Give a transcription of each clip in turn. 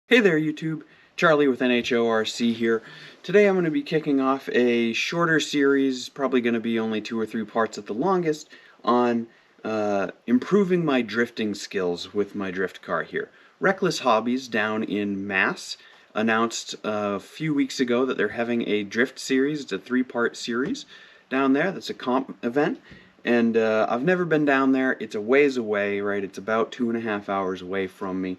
Hey there YouTube, Charlie with NHORC here. Today I'm going to be kicking off a shorter series, probably going to be only 2 or 3 parts at the longest, on improving my drifting skills with my drift car here. Reckless Hobbies down in Mass announced a few weeks ago that they're having a drift series. It's a 3-part series down there. That's a comp event. And I've never been down there. It's a ways away, right? It's about 2.5 hours away from me.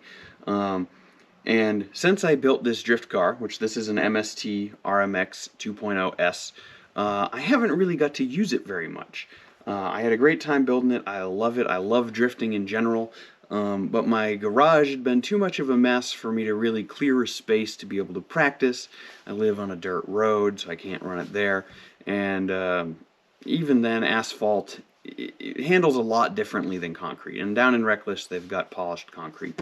And since I built this drift car, which this is an MST RMX2.0 S, I haven't really got to use it very much. I had a great time building it. I love it. I love drifting in general. But my garage had been too much of a mess for me to really clear a space to be able to practice. I live on a dirt road, so I can't run it there. And even then, asphalt, it handles a lot differently than concrete. And down in Reckless, they've got polished concrete.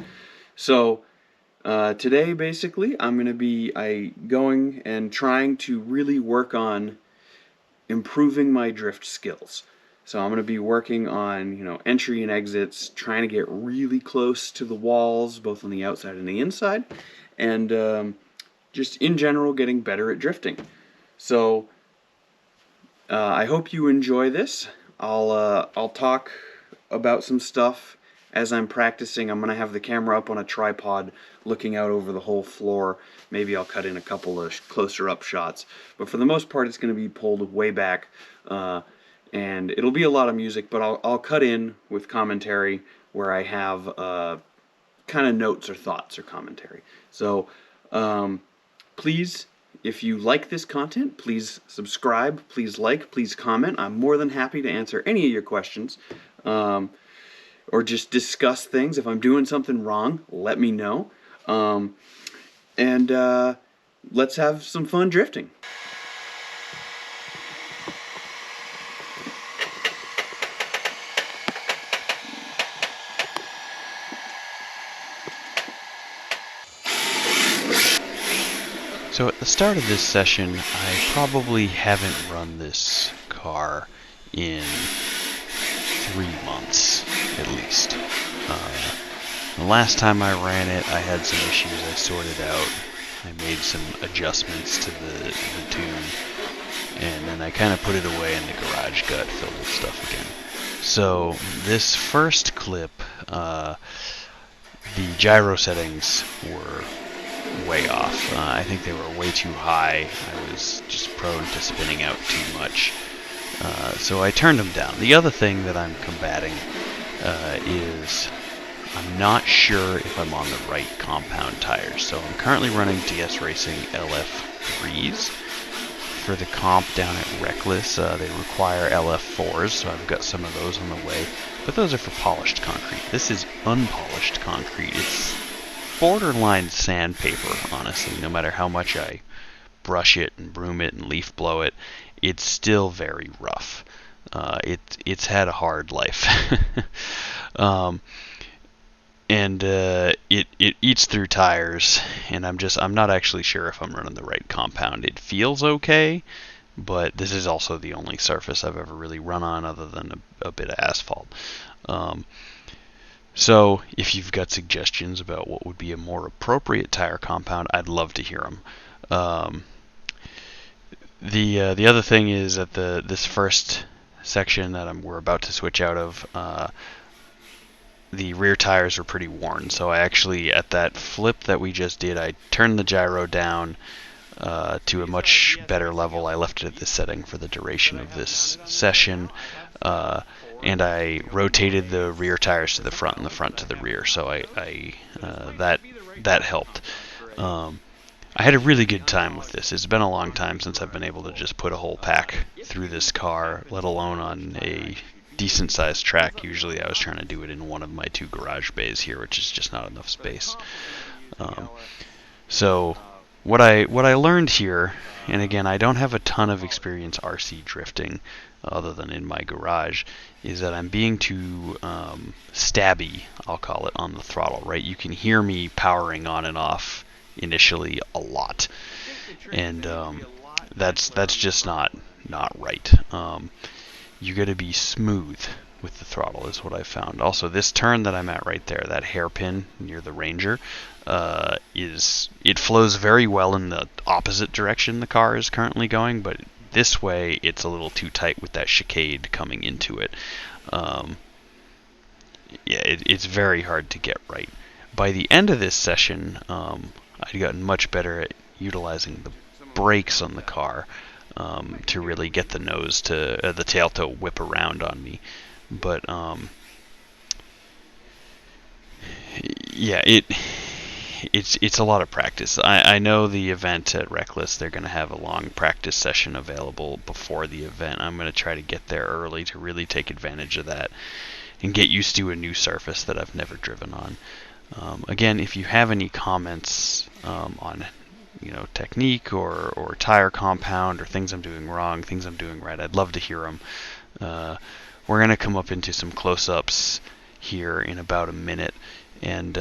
So today, basically, I'm going to be going and trying to really work on improving my drift skills. So I'm going to be working on, entry and exits, trying to get really close to the walls, both on the outside and the inside, and just in general getting better at drifting. So I hope you enjoy this. I'll talk about some stuff as I'm practicing. I'm going to have the camera up on a tripod looking out over the whole floor. Maybe I'll cut in a couple of closer up shots. But for the most part, it's going to be pulled way back. And it'll be a lot of music, but I'll cut in with commentary where I have kind of notes or thoughts or commentary. So please, if you like this content, please subscribe, please like, please comment. I'm more than happy to answer any of your questions. Or just discuss things. If I'm doing something wrong, let me know. Let's have some fun drifting. So at the start of this session, I probably haven't run this car in 3 months, at least. The last time I ran it, I had some issues I sorted out. I made some adjustments to the tune, and then I kind of put it away and the garage got filled with stuff again. So this first clip, the gyro settings were way off. I think they were way too high. I was just prone to spinning out too much. So I turned them down. The other thing that I'm combating is I'm not sure if I'm on the right compound tires. So I'm currently running DS Racing LF3s. For the comp down at Reckless, they require LF4s, so I've got some of those on the way. But those are for polished concrete. This is unpolished concrete. It's borderline sandpaper, honestly. No matter how much I brush it and broom it and leaf blow it, it's still very rough. It's had a hard life. It eats through tires, and I'm not actually sure if I'm running the right compound. It feels okay, but this is also the only surface I've ever really run on other than a bit of asphalt. So if you've got suggestions about what would be a more appropriate tire compound, I'd love to hear them. The other thing is that this first section that we're about to switch out of, the rear tires are pretty worn. So I actually, at that flip that we just did, I turned the gyro down to a much better level. I left it at this setting for the duration of this session. And I rotated the rear tires to the front and the front to the rear, so that helped. I had a really good time with this. It's been a long time since I've been able to just put a whole pack through this car, let alone on a decent-sized track. Usually I was trying to do it in one of my 2 garage bays here, which is just not enough space. So what I learned here, and again, I don't have a ton of experience RC drifting other than in my garage, is that I'm being too stabby, I'll call it, on the throttle, right? You can hear me powering on and off initially a lot, and that's just not right. You got to be smooth with the throttle is what I found. Also, this turn that I'm at right there, that hairpin near the Ranger, it flows very well in the opposite direction the car is currently going, but this way it's a little too tight with that chicane coming into it. It's very hard to get right. By the end of this session, I'd gotten much better at utilizing the brakes on the car to really get the nose to the tail to whip around on me. But yeah, it's a lot of practice. I know the event at Reckless, they're going to have a long practice session available before the event. I'm going to try to get there early to really take advantage of that and get used to a new surface that I've never driven on. Again, if you have any comments on technique or tire compound or things I'm doing wrong, things I'm doing right, I'd love to hear them. We're going to come up into some close-ups here in about a minute, and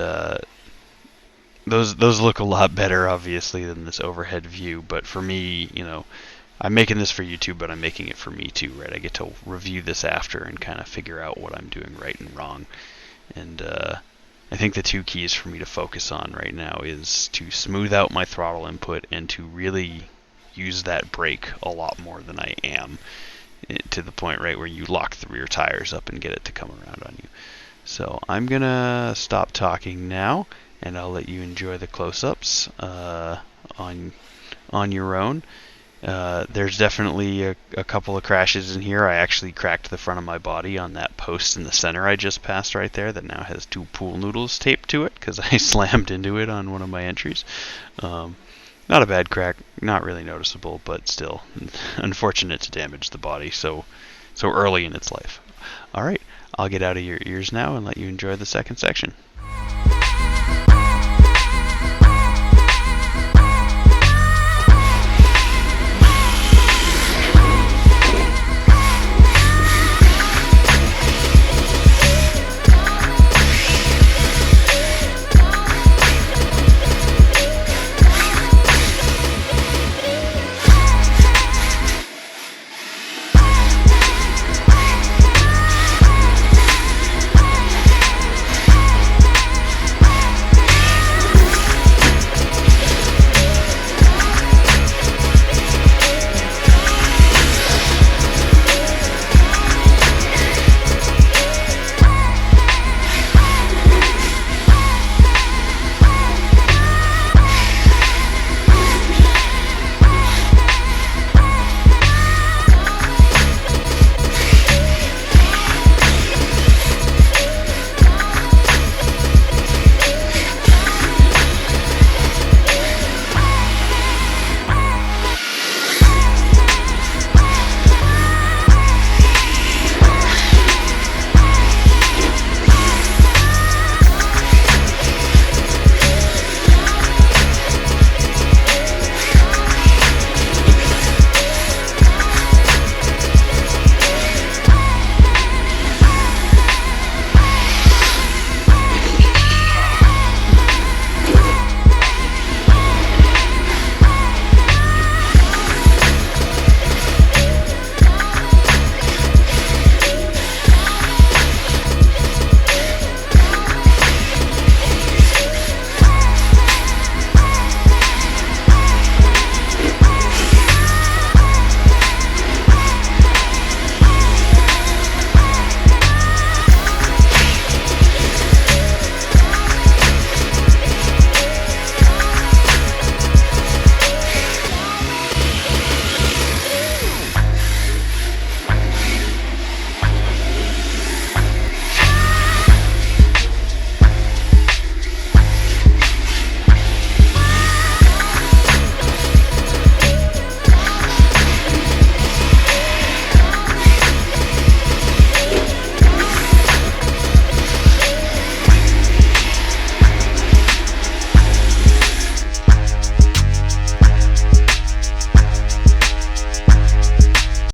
those look a lot better, obviously, than this overhead view. But for me, I'm making this for YouTube, but I'm making it for me too, right? I get to review this after and kind of figure out what I'm doing right and wrong. And I think the two keys for me to focus on right now is to smooth out my throttle input and to really use that brake a lot more than I am, to the point right where you lock the rear tires up and get it to come around on you. So I'm gonna stop talking now, and I'll let you enjoy the close-ups on your own. There's definitely a couple of crashes in here. I actually cracked the front of my body on that post in the center I just passed right there that now has 2 pool noodles taped to it because I slammed into it on one of my entries. Not a bad crack, not really noticeable, but still unfortunate to damage the body so early in its life. Alright, I'll get out of your ears now and let you enjoy the second section.